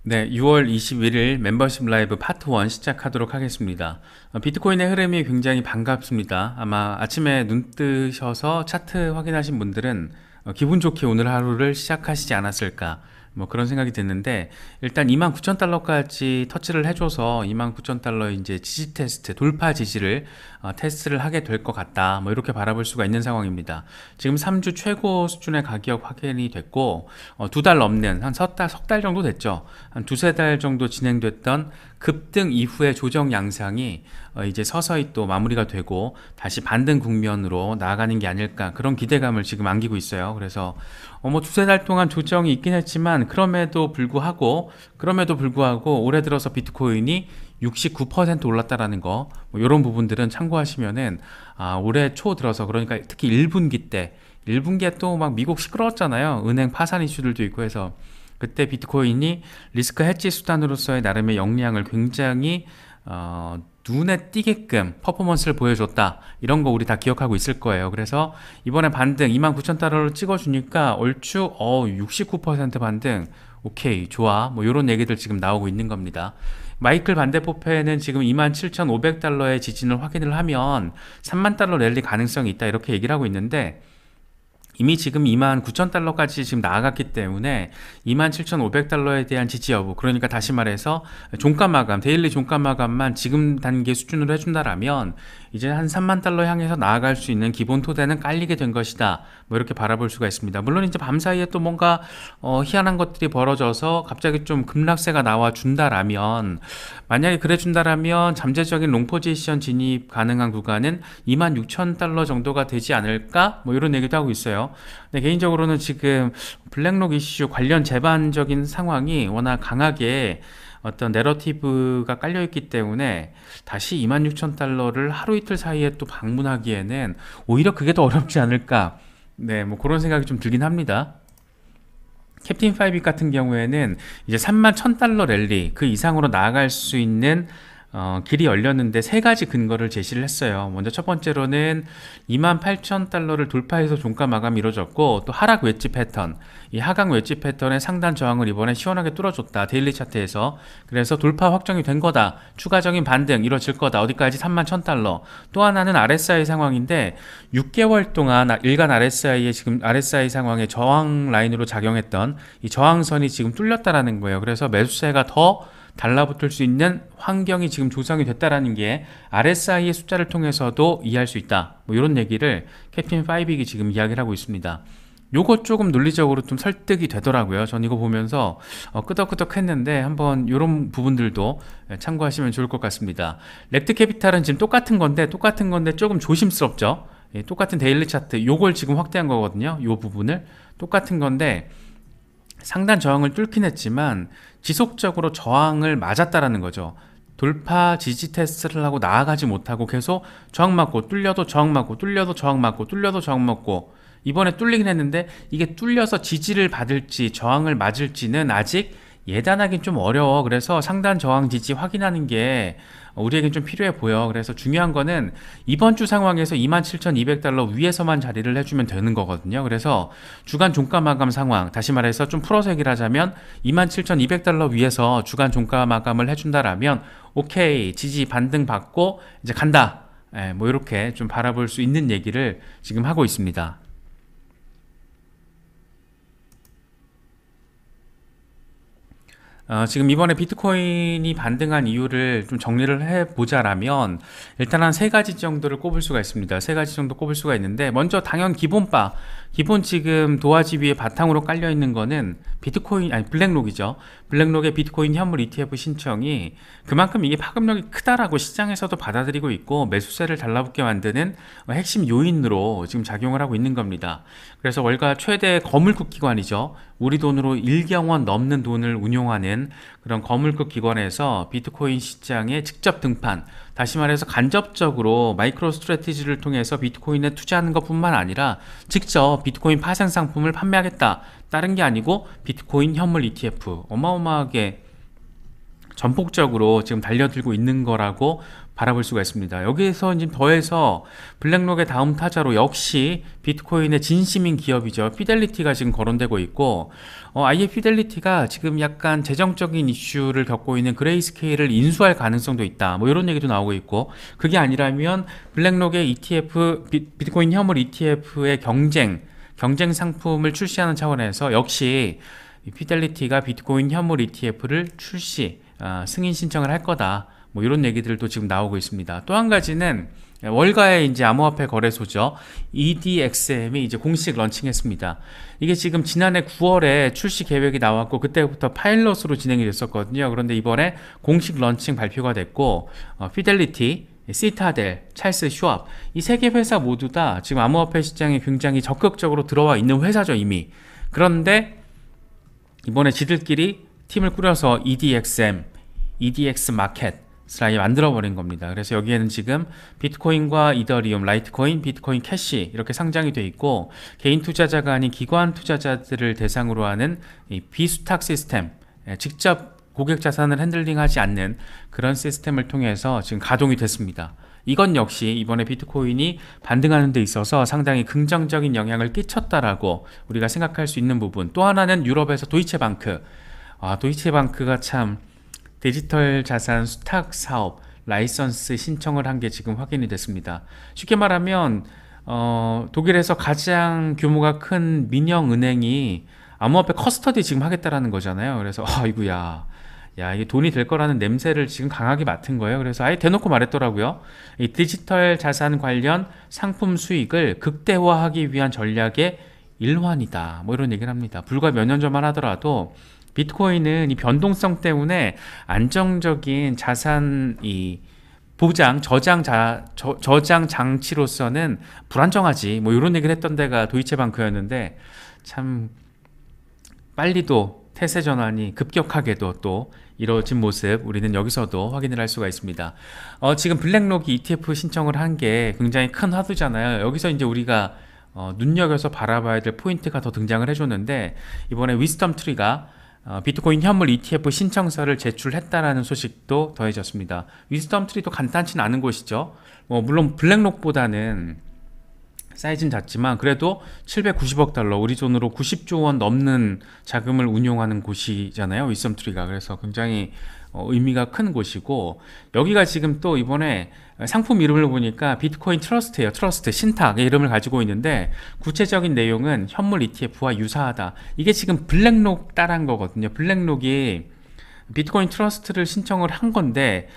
네, 6월 21일 멤버십 라이브 파트 1 시작하도록 하겠습니다. 비트코인의 흐름이 굉장히 반갑습니다. 아마 아침에 눈 뜨셔서 차트 확인하신 분들은 기분 좋게 오늘 하루를 시작하시지 않았을까, 뭐 그런 생각이 드는데, 일단 29,000달러까지 터치를 해줘서 29,000달러 이제 지지 테스트, 돌파 지지를 테스트를 하게 될 것 같다, 뭐 이렇게 바라볼 수가 있는 상황입니다. 지금 3주 최고 수준의 가격 확인이 됐고, 2달 넘는 한 석 달 정도 됐죠. 한 두세 달 정도 진행됐던 급등 이후의 조정 양상이 이제 서서히 또 마무리가 되고 다시 반등 국면으로 나아가는 게 아닐까, 그런 기대감을 지금 안기고 있어요. 그래서 뭐 두세 달 동안 조정이 있긴 했지만 그럼에도 불구하고 올해 들어서 비트코인이 69% 올랐다라는 거, 뭐 이런 부분들은 참고하시면은 올해 초 들어서, 그러니까 특히 1분기 때, 1분기에 또 막 미국 시끄러웠잖아요. 은행 파산 이슈들도 있고 해서 그때 비트코인이 리스크 해지 수단으로서의 나름의 역량을 굉장히 눈에 띄게끔 퍼포먼스를 보여줬다, 이런 거 우리 다 기억하고 있을 거예요. 그래서 이번에 반등 29,000달러를 찍어주니까 얼추 69% 반등, 오케이 좋아, 뭐 이런 얘기들 지금 나오고 있는 겁니다. 마이클 반대포페는 지금 27,500달러의 지진을 확인을 하면 3만 달러 랠리 가능성이 있다, 이렇게 얘기를 하고 있는데, 이미 지금 29,000달러까지 지금 나아갔기 때문에 27,500달러에 대한 지지 여부, 그러니까 다시 말해서 종가 마감, 데일리 종가 마감만 지금 단계 수준으로 해준다라면 이제 한 3만 달러 향해서 나아갈 수 있는 기본 토대는 깔리게 된 것이다, 뭐 이렇게 바라볼 수가 있습니다. 물론 이제 밤사이에 또 뭔가 희한한 것들이 벌어져서 갑자기 좀 급락세가 나와 준다라면, 만약에 그래 준다라면 잠재적인 롱 포지션 진입 가능한 구간은 26,000달러 정도가 되지 않을까, 뭐 이런 얘기도 하고 있어요. 근데 개인적으로는 지금 블랙록 이슈 관련 재반적인 상황이 워낙 강하게 어떤 내러티브가 깔려있기 때문에 다시 26,000달러를 하루 이틀 사이에 또 방문하기에는 오히려 그게 더 어렵지 않을까, 네, 뭐 그런 생각이 좀 들긴 합니다. 캡틴 파이빅 같은 경우에는 이제 31,000달러 랠리 그 이상으로 나아갈 수 있는 길이 열렸는데 세 가지 근거를 제시를 했어요. 먼저 첫 번째로는 28,000달러를 돌파해서 종가 마감이 이루어졌고, 또 하락 웨지 패턴, 이 하강 웨지 패턴의 상단 저항을 이번에 시원하게 뚫어줬다, 데일리 차트에서. 그래서 돌파 확정이 된 거다, 추가적인 반등 이루어질 거다, 어디까지 31,000달러. 또 하나는 RSI 상황인데 6개월 동안 일간 RSI의 지금 RSI 상황의 저항 라인으로 작용했던 이 저항선이 지금 뚫렸다라는 거예요. 그래서 매수세가 더 달라붙을 수 있는 환경이 지금 조성이 됐다라는 게 RSI의 숫자를 통해서도 이해할 수 있다, 뭐 이런 얘기를 캡틴 파이빅이 지금 이야기를 하고 있습니다. 요거 조금 논리적으로 좀 설득이 되더라고요. 전 이거 보면서 끄덕끄덕 했는데, 한번 이런 부분들도 참고하시면 좋을 것 같습니다. 렉트 캐피탈은 지금 똑같은 건데 조금 조심스럽죠. 똑같은 데일리 차트 요걸 지금 확대한 거거든요. 요 부분을 똑같은 건데 상단 저항을 뚫긴 했지만 지속적으로 저항을 맞았다라는 거죠. 돌파 지지 테스트를 하고 나아가지 못하고 계속 저항 맞고 뚫려도 저항 맞고 뚫려도 저항 맞고 뚫려도 저항 맞고, 이번에 뚫리긴 했는데 이게 뚫려서 지지를 받을지 저항을 맞을지는 아직 예단하기는 좀 어려워. 그래서 상단 저항 지지 확인하는 게 우리에겐 좀 필요해 보여. 그래서 중요한 거는 이번 주 상황에서 27,200달러 위에서만 자리를 해주면 되는 거거든요. 그래서 주간 종가 마감 상황, 다시 말해서 좀 풀어서 얘기를 하자면 27,200달러 위에서 주간 종가 마감을 해준다라면 오케이, 지지 반등 받고 이제 간다, 뭐 이렇게 좀 바라볼 수 있는 얘기를 지금 하고 있습니다. 지금 이번에 비트코인이 반등한 이유를 좀 정리를 해보자라면, 일단 한 세 가지 정도를 꼽을 수가 있습니다. 세 가지 정도 꼽을 수가 있는데, 먼저 당연 기본 지금 도화지 위에 바탕으로 깔려 있는 거는 비트코인, 아니 블랙록이죠. 블랙록의 비트코인 현물 ETF 신청이 그만큼 이게 파급력이 크다라고 시장에서도 받아들이고 있고, 매수세를 달라붙게 만드는 핵심 요인으로 지금 작용을 하고 있는 겁니다. 그래서 월가 최대 거물급 기관이죠. 우리 돈으로 1경원 넘는 돈을 운용하는 그런 거물급 기관에서 비트코인 시장에 직접 등판, 다시 말해서 간접적으로 마이크로 스트래티지를 통해서 비트코인에 투자하는 것뿐만 아니라 직접 비트코인 파생 상품을 판매하겠다, 다른 게 아니고 비트코인 현물 ETF 어마어마하게 전폭적으로 지금 달려들고 있는 거라고 바라볼 수가 있습니다. 여기에서 이제 더해서 블랙록의 다음 타자로 역시 비트코인의 진심인 기업이죠. 피델리티가 지금 거론되고 있고, 아예 피델리티가 지금 약간 재정적인 이슈를 겪고 있는 그레이스케일을 인수할 가능성도 있다. 뭐 이런 얘기도 나오고 있고, 그게 아니라면 블랙록의 ETF, 비트코인 현물 ETF의 경쟁 상품을 출시하는 차원에서 역시 피델리티가 비트코인 현물 ETF를 승인 신청을 할 거다. 뭐 이런 얘기들도 지금 나오고 있습니다. 또 한 가지는 월가의 이제 암호화폐 거래소죠. EDXM이 이제 공식 런칭했습니다. 이게 지금 지난해 9월에 출시 계획이 나왔고 그때부터 파일럿으로 진행이 됐었거든요. 그런데 이번에 공식 런칭 발표가 됐고, 피델리티, 시타델, 찰스 슈왑 이 세 개 회사 모두 다 지금 암호화폐 시장에 굉장히 적극적으로 들어와 있는 회사죠, 이미. 그런데 이번에 지들끼리 팀을 꾸려서 EDXM, EDX 마켓 슬라이 만들어버린 겁니다. 그래서 여기에는 지금 비트코인과 이더리움, 라이트코인, 비트코인 캐시 이렇게 상장이 돼 있고, 개인 투자자가 아닌 기관 투자자들을 대상으로 하는 이 비수탁 시스템, 직접 고객 자산을 핸들링하지 않는 그런 시스템을 통해서 지금 가동이 됐습니다. 이건 역시 이번에 비트코인이 반등하는 데 있어서 상당히 긍정적인 영향을 끼쳤다라고 우리가 생각할 수 있는 부분. 또 하나는 유럽에서 도이체방크, 도이체방크가 참 디지털 자산 수탁 사업 라이선스 신청을 한 게 지금 확인이 됐습니다. 쉽게 말하면 독일에서 가장 규모가 큰 민영 은행이 암호화폐 커스터디 지금 하겠다라는 거잖아요. 그래서 아이고야, 이게 돈이 될 거라는 냄새를 지금 강하게 맡은 거예요. 그래서 아예 대놓고 말했더라고요. 이 디지털 자산 관련 상품 수익을 극대화하기 위한 전략의 일환이다. 뭐 이런 얘기를 합니다. 불과 몇 년 전만 하더라도 비트코인은 이 변동성 때문에 안정적인 자산 보장, 저장 장치로서는 불안정하지. 뭐 이런 얘기를 했던 데가 도이체방크였는데, 참 빨리도 태세 전환이 급격하게도 또 이루어진 모습 우리는 여기서도 확인을 할 수가 있습니다. 지금 블랙록이 ETF 신청을 한 게 굉장히 큰 화두잖아요. 여기서 이제 우리가 눈여겨서 바라봐야 될 포인트가 더 등장을 해줬는데, 이번에 위스덤 트리가 비트코인 현물 ETF 신청서를 제출했다라는 소식도 더해졌습니다. 위스덤 트리도 간단치는 않은 곳이죠. 물론 블랙록보다는 사이즈는 작지만 그래도 790억 달러, 우리 돈으로 90조 원 넘는 자금을 운용하는 곳이잖아요, 위스덤 트리가. 그래서 굉장히 의미가 큰 곳이고, 여기가 지금 또 이번에 상품 이름을 보니까 비트코인 트러스트예요. 트러스트, 신탁의 이름을 가지고 있는데, 구체적인 내용은 현물 ETF와 유사하다. 이게 지금 블랙록 따라한 거거든요. 블랙록이 비트코인 트러스트를 신청을 한 건데,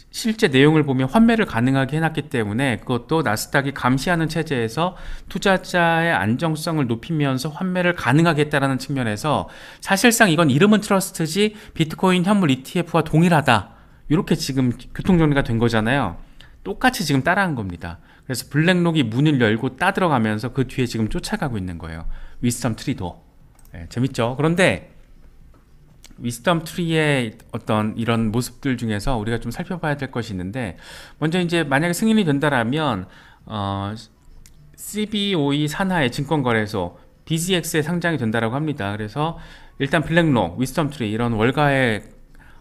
실제 내용을 보면 환매를 가능하게 해놨기 때문에 그것도 나스닥이 감시하는 체제에서 투자자의 안정성을 높이면서 환매를 가능하게 했다는 측면에서 사실상 이건 이름은 트러스트지 비트코인 현물 ETF와 동일하다, 이렇게 지금 교통정리가 된 거잖아요. 똑같이 지금 따라한 겁니다. 그래서 블랙록이 문을 열고 따들어가면서 그 뒤에 지금 쫓아가고 있는 거예요. 위스덤 트리도. 재밌죠? 그런데 위스덤 트리의 어떤 이런 모습들 중에서 우리가 좀 살펴봐야 될 것이 있는데, 먼저 이제 만약에 승인이 된다라면 CBOE 산하의 증권거래소 BZX에 상장이 된다라고 합니다. 그래서 일단 블랙록, 위스덤 트리 이런 월가의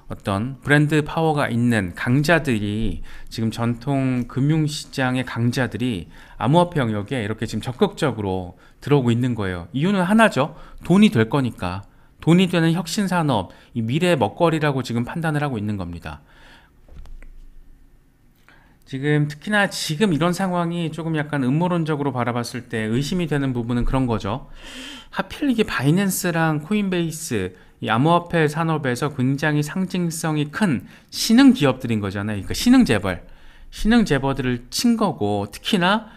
어떤 브랜드 파워가 있는 강자들이, 지금 전통 금융시장의 강자들이 암호화폐 영역에 이렇게 지금 적극적으로 들어오고 있는 거예요. 이유는 하나죠. 돈이 될 거니까. 돈이 되는 혁신산업, 이 미래의 먹거리라고 지금 판단을 하고 있는 겁니다. 지금 특히나 지금 이런 상황이 조금 약간 음모론적으로 바라봤을 때 의심이 되는 부분은 그런 거죠. 하필 이게 바이낸스랑 코인베이스, 이 암호화폐 산업에서 굉장히 상징성이 큰 신흥 기업들인 거잖아요. 그러니까 신흥 재벌들을 친 거고, 특히나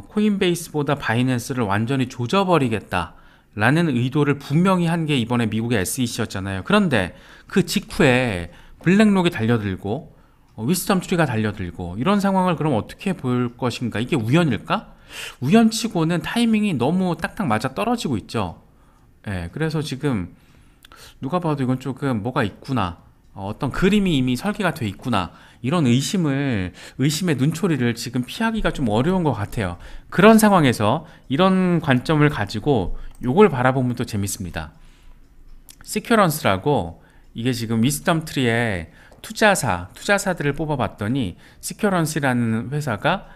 코인베이스보다 바이낸스를 완전히 조져버리겠다 라는 의도를 분명히 한 게 이번에 미국의 SEC였잖아요. 그런데 그 직후에 블랙록이 달려들고 위스덤 트리가 달려들고, 이런 상황을 그럼 어떻게 볼 것인가? 이게 우연일까? 우연치고는 타이밍이 너무 딱딱 맞아 떨어지고 있죠. 그래서 지금 누가 봐도 이건 조금 뭐가 있구나, 어떤 그림이 이미 설계가 돼 있구나, 이런 의심의 눈초리를 지금 피하기가 좀 어려운 것 같아요. 그런 상황에서 이런 관점을 가지고 요걸 바라보면 또 재밌습니다. 시큐런스라고 이게 지금 위스덤 트리에 투자사들을 뽑아봤더니 시큐런시라는 회사가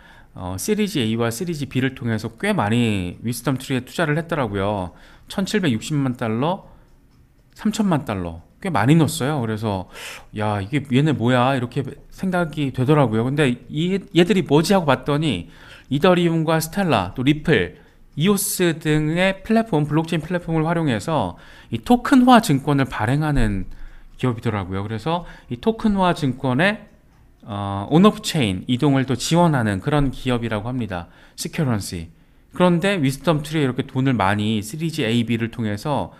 시리즈 A와 시리즈 B를 통해서 꽤 많이 위스덤 트리에 투자를 했더라고요. 1760만 달러, 3000만 달러 꽤 많이 넣었어요. 그래서 야, 이게 얘네 뭐야 이렇게 생각이 되더라고요. 근데 얘들이 뭐지 하고 봤더니 이더리움과 스텔라, 또 리플, 이오스 등의 플랫폼, 블록체인 플랫폼을 활용해서 이 토큰화 증권을 발행하는 기업이더라고요. 그래서 이 토큰화 증권의 온오프체인 이동을 또 지원하는 그런 기업이라고 합니다. 시큐런시. 그런데 위스덤 트리에 이렇게 돈을 많이 시리즈 A, B를 통해서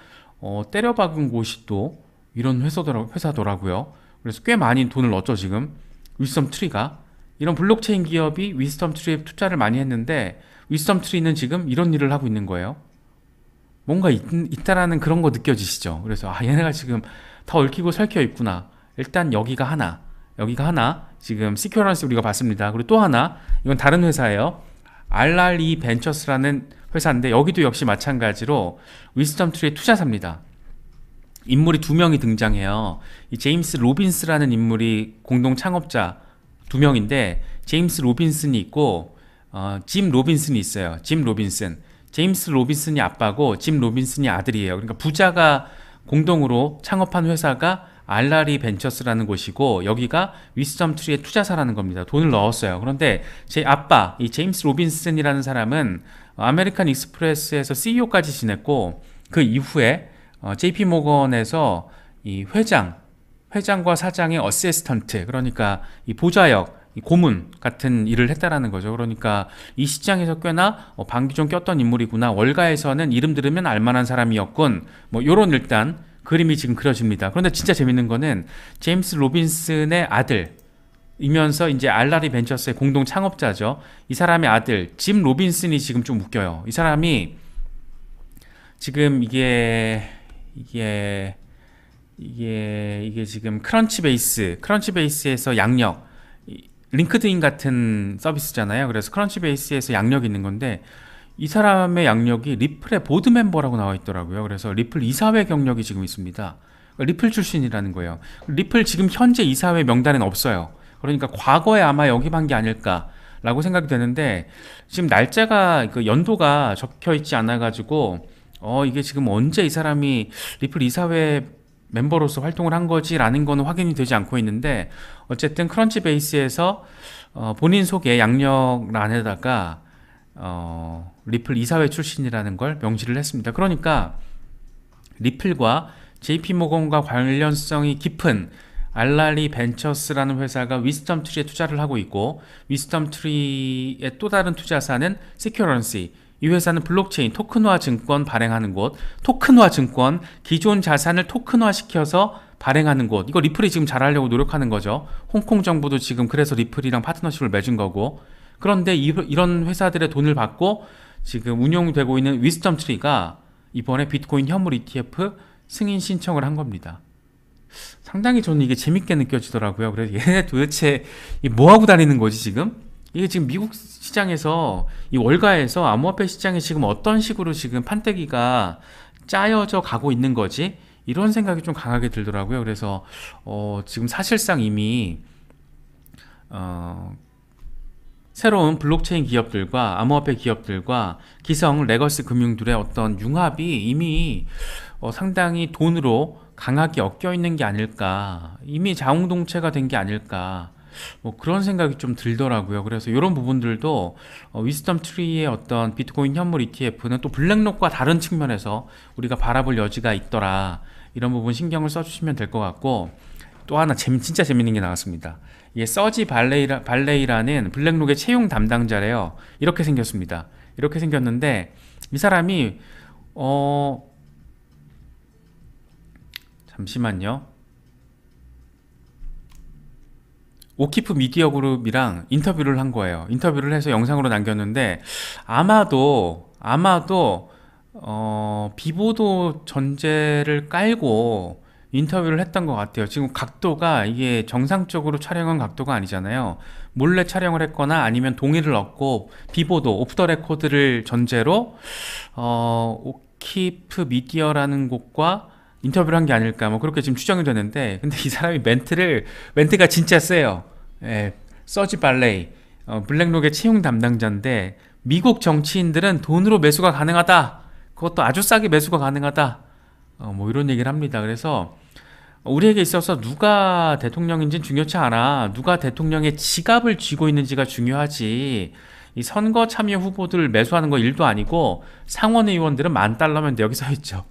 때려박은 곳이 또 이런 회사더라고요. 그래서 꽤 많이 돈을 넣었죠 지금 위스덤 트리가. 이런 블록체인 기업이 위스덤 트리에 투자를 많이 했는데 위스덤 트리는 지금 이런 일을 하고 있는 거예요. 뭔가 있다라는 그런 거 느껴지시죠? 그래서 얘네가 지금 다 얽히고 설켜 있구나. 일단 여기가 하나 지금 시큐런시 우리가 봤습니다. 그리고 또 하나, 이건 다른 회사예요. RRE 벤처스라는 회사인데 여기도 역시 마찬가지로 위스덤 트리의 투자사입니다. 인물이 두 명이 등장해요. 이 제임스 로빈스라는 인물이 공동 창업자 두 명인데, 제임스 로빈슨이 있고 짐 로빈슨이 있어요. 짐 로빈슨. 제임스 로빈슨이 아빠고 짐 로빈슨이 아들이에요. 그러니까 부자가 공동으로 창업한 회사가 알라리 벤처스라는 곳이고, 여기가 위스덤 트리의 투자사라는 겁니다. 돈을 넣었어요. 그런데 제 아빠, 이 제임스 로빈슨이라는 사람은 아메리칸 익스프레스에서 CEO까지 지냈고, 그 이후에 JP 모건에서 이 회장과 사장의 어시스턴트, 그러니까 이 보좌역, 이 고문 같은 일을 했다라는 거죠. 그러니까 이 시장에서 꽤나 방귀 좀 꼈던 인물이구나. 월가에서는 이름 들으면 알만한 사람이었군. 뭐 요런 일단 그림이 지금 그려집니다. 그런데 진짜 재밌는 거는 제임스 로빈슨의 아들이면서 이제 알라리 벤처스의 공동 창업자죠. 이 사람의 아들 짐 로빈슨이 지금 좀 웃겨요. 이 사람이 지금 이게 지금 크런치베이스에서 양력, 링크드인 같은 서비스잖아요. 그래서 크런치베이스에서 양력이 있는 건데, 이 사람의 양력이 리플의 보드 멤버라고 나와 있더라고요. 그래서 리플 이사회 경력이 지금 있습니다. 리플 출신이라는 거예요. 리플 지금 현재 이사회 명단에는 없어요. 그러니까 과거에 아마 영입한 게 아닐까라고 생각이 되는데, 지금 날짜가 그 연도가 적혀 있지 않아 가지고 이게 지금 언제 이 사람이 리플 이사회 멤버로서 활동을 한 거지라는 거는 확인이 되지 않고 있는데, 어쨌든 크런치베이스에서 본인 소개 양력란에다가 리플 이사회 출신이라는 걸 명시를 했습니다. 그러니까 리플과 JP모건과 관련성이 깊은 알라리 벤처스라는 회사가 위스덤 트리에 투자를 하고 있고, 위스덤 트리의 또 다른 투자사는 시큐런시, 이 회사는 블록체인 토큰화 증권 발행하는 곳, 토큰화 증권, 기존 자산을 토큰화 시켜서 발행하는 곳. 이거 리플이 지금 잘하려고 노력하는 거죠. 홍콩 정부도 지금 그래서 리플이랑 파트너십을 맺은 거고. 그런데 이런 회사들의 돈을 받고 지금 운용되고 있는 위스덤 트리가 이번에 비트코인 현물 ETF 승인 신청을 한 겁니다. 상당히 저는 이게 재밌게 느껴지더라고요. 그래서 얘네 도대체 뭐하고 다니는 거지 지금? 이게 지금 미국 시장에서, 이 월가에서 암호화폐 시장에 지금 어떤 식으로 지금 판때기가 짜여져 가고 있는 거지? 이런 생각이 좀 강하게 들더라고요. 그래서 지금 사실상 이미 새로운 블록체인 기업들과 암호화폐 기업들과 기성 레거시 금융들의 어떤 융합이 이미 상당히 돈으로 강하게 엮여 있는 게 아닐까, 이미 자웅동체가 된 게 아닐까, 뭐 그런 생각이 좀 들더라고요. 그래서 이런 부분들도 위스덤 트리의 어떤 비트코인 현물 ETF는 또 블랙록과 다른 측면에서 우리가 바라볼 여지가 있더라. 이런 부분 신경을 써주시면 될 것 같고, 또 하나 진짜 재밌는 게 나왔습니다. 이게 서지 발레이라는 블랙록의 채용 담당자래요. 이렇게 생겼습니다. 이렇게 생겼는데, 이 사람이 잠시만요. 오키프 미디어 그룹이랑 인터뷰를 한 거예요. 인터뷰를 해서 영상으로 남겼는데, 아마도 비보도 전제를 깔고 인터뷰를 했던 것 같아요. 지금 각도가 이게 정상적으로 촬영한 각도가 아니잖아요. 몰래 촬영을 했거나 아니면 동의를 얻고 비보도 오프 더 레코드를 전제로 오키프 미디어라는 곳과 인터뷰를 한 게 아닐까 뭐 그렇게 지금 추정이 되는데, 근데 이 사람이 멘트가 진짜 세요. 예, 서지 발레이, 블랙록의 채용 담당자인데, 미국 정치인들은 돈으로 매수가 가능하다, 그것도 아주 싸게 매수가 가능하다, 뭐 이런 얘기를 합니다. 그래서 우리에게 있어서 누가 대통령인지는 중요치 않아. 누가 대통령의 지갑을 쥐고 있는지가 중요하지. 이 선거 참여 후보들 매수하는 거 일도 아니고, 상원 의원들은 $10,000면 여기 서 있죠.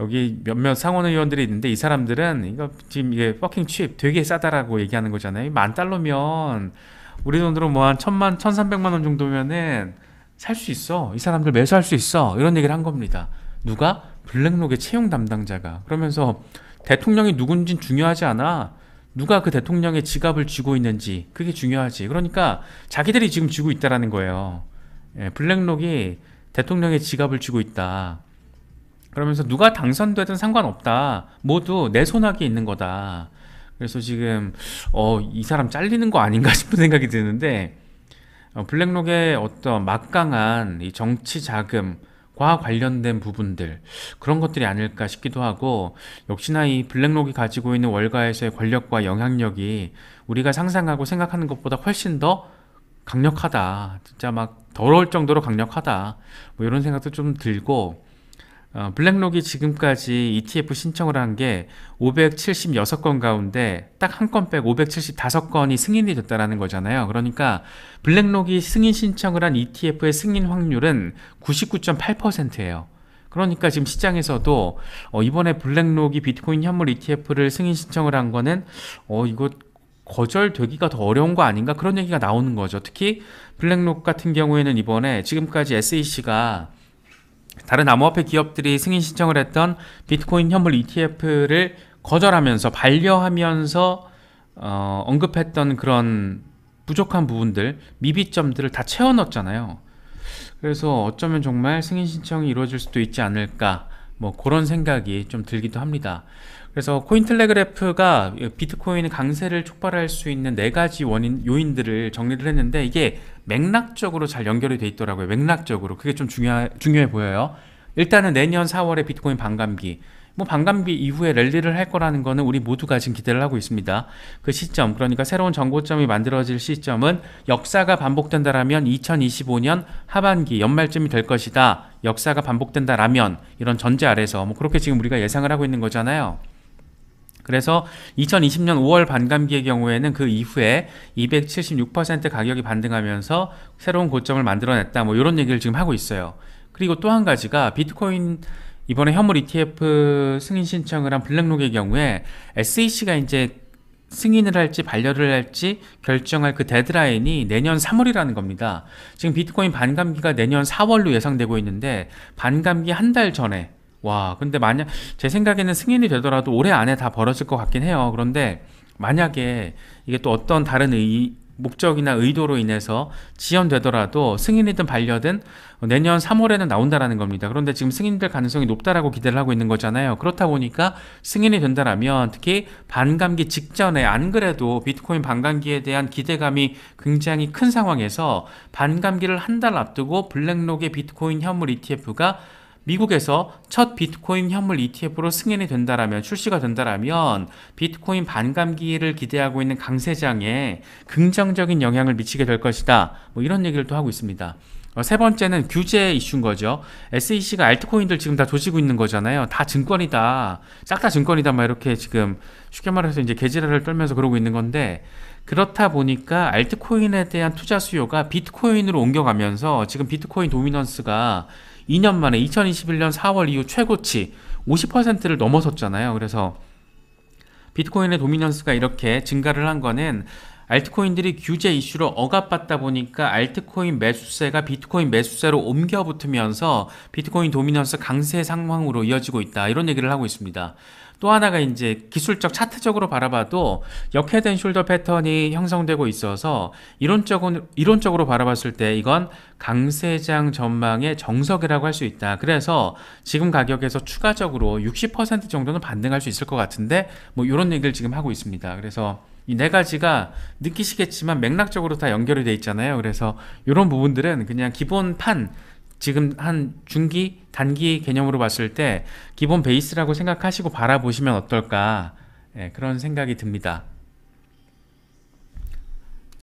여기 몇몇 상원 의원들이 있는데, 이 사람들은 이거 지금 이게 퍼킹 칩 되게 싸다라고 얘기하는 거잖아요. $10,000면 우리 돈으로 뭐 한 1,000만, 1,300만 원 정도면은 살 수 있어. 이 사람들 매수할 수 있어. 이런 얘기를 한 겁니다. 누가? 블랙록의 채용 담당자가. 그러면서 대통령이 누군진 중요하지 않아. 누가 그 대통령의 지갑을 쥐고 있는지, 그게 중요하지. 그러니까 자기들이 지금 쥐고 있다라는 거예요. 예, 블랙록이 대통령의 지갑을 쥐고 있다. 그러면서 누가 당선되든 상관없다. 모두 내 손아귀에 있는 거다. 그래서 지금 이 사람 잘리는 거 아닌가 싶은 생각이 드는데, 블랙록의 어떤 막강한 이 정치 자금과 관련된 부분들, 그런 것들이 아닐까 싶기도 하고, 역시나 이 블랙록이 가지고 있는 월가에서의 권력과 영향력이 우리가 상상하고 생각하는 것보다 훨씬 더 강력하다. 진짜 막 더러울 정도로 강력하다. 뭐 이런 생각도 좀 들고, 블랙록이 지금까지 ETF 신청을 한 게 576건 가운데 딱 한 건 빼고 575건이 승인이 됐다라는 거잖아요. 그러니까 블랙록이 승인 신청을 한 ETF의 승인 확률은 99.8%예요. 그러니까 지금 시장에서도 이번에 블랙록이 비트코인 현물 ETF를 승인 신청을 한 거는 이거 거절되기가 더 어려운 거 아닌가, 그런 얘기가 나오는 거죠. 특히 블랙록 같은 경우에는 이번에 지금까지 SEC가 다른 암호화폐 기업들이 승인 신청을 했던 비트코인 현물 ETF를 거절하면서, 반려하면서 언급했던 그런 부족한 부분들, 미비점들을 다 채워 넣었잖아요. 그래서 어쩌면 정말 승인 신청이 이루어질 수도 있지 않을까, 뭐 그런 생각이 좀 들기도 합니다. 그래서 코인텔레그래프가 비트코인 강세를 촉발할 수 있는 4가지 요인들을 정리를 했는데, 이게 맥락적으로 잘 연결이 돼 있더라고요. 맥락적으로. 그게 좀 중요해 보여요. 일단은 내년 4월에 비트코인 반감기, 뭐 반감기 이후에 랠리를 할 거라는 거는 우리 모두가 지금 기대를 하고 있습니다. 그 시점, 그러니까 새로운 정고점이 만들어질 시점은 역사가 반복된다라면 2025년 하반기 연말쯤이 될 것이다. 역사가 반복된다라면, 이런 전제 아래서 뭐 그렇게 지금 우리가 예상을 하고 있는 거잖아요. 그래서 2020년 5월 반감기의 경우에는 그 이후에 276% 가격이 반등하면서 새로운 고점을 만들어냈다, 뭐 이런 얘기를 지금 하고 있어요. 그리고 또 한 가지가, 비트코인 이번에 현물 ETF 승인 신청을 한 블랙록의 경우에 SEC가 이제 승인을 할지 반려를 할지 결정할 그 데드라인이 내년 3월이라는 겁니다. 지금 비트코인 반감기가 내년 4월로 예상되고 있는데, 반감기 한 달 전에, 와, 근데 만약 제 생각에는 승인이 되더라도 올해 안에 다 벌어질 것 같긴 해요. 그런데 만약에 이게 또 어떤 다른 목적이나 의도로 인해서 지연되더라도, 승인이든 반려든 내년 3월에는 나온다라는 겁니다. 그런데 지금 승인될 가능성이 높다라고 기대를 하고 있는 거잖아요. 그렇다 보니까 승인이 된다라면, 특히 반감기 직전에, 안 그래도 비트코인 반감기에 대한 기대감이 굉장히 큰 상황에서 반감기를 한 달 앞두고 블랙록의 비트코인 현물 ETF가 미국에서 첫 비트코인 현물 ETF로 승인이 된다라면, 출시가 된다라면 비트코인 반감기를 기대하고 있는 강세장에 긍정적인 영향을 미치게 될 것이다. 뭐 이런 얘기를 또 하고 있습니다. 세 번째는 규제 이슈인 거죠. SEC가 알트코인들 지금 다 조지고 있는 거잖아요. 다 증권이다, 싹 다 증권이다, 막 이렇게 지금 쉽게 말해서 이제 개지랄을 떨면서 그러고 있는 건데, 그렇다 보니까 알트코인에 대한 투자 수요가 비트코인으로 옮겨가면서 지금 비트코인 도미넌스가 2년 만에 2021년 4월 이후 최고치 50%를 넘어섰잖아요. 그래서 비트코인의 도미넌스가 이렇게 증가를 한 거는 알트코인들이 규제 이슈로 억압받다 보니까 알트코인 매수세가 비트코인 매수세로 옮겨 붙으면서 비트코인 도미넌스 강세 상황으로 이어지고 있다, 이런 얘기를 하고 있습니다. 또 하나가 이제 기술적 차트적으로 바라봐도 역헤드 숄더 패턴이 형성되고 있어서 이론적으로 바라봤을 때 이건 강세장 전망의 정석이라고 할 수 있다. 그래서 지금 가격에서 추가적으로 60% 정도는 반등할 수 있을 것 같은데, 뭐 이런 얘기를 지금 하고 있습니다. 그래서 이 4가지가 느끼시겠지만 맥락적으로 다 연결이 돼 있잖아요. 그래서 이런 부분들은 그냥 기본 지금 한 중기, 단기 개념으로 봤을 때 기본 베이스라고 생각하시고 바라보시면 어떨까? 예, 그런 생각이 듭니다.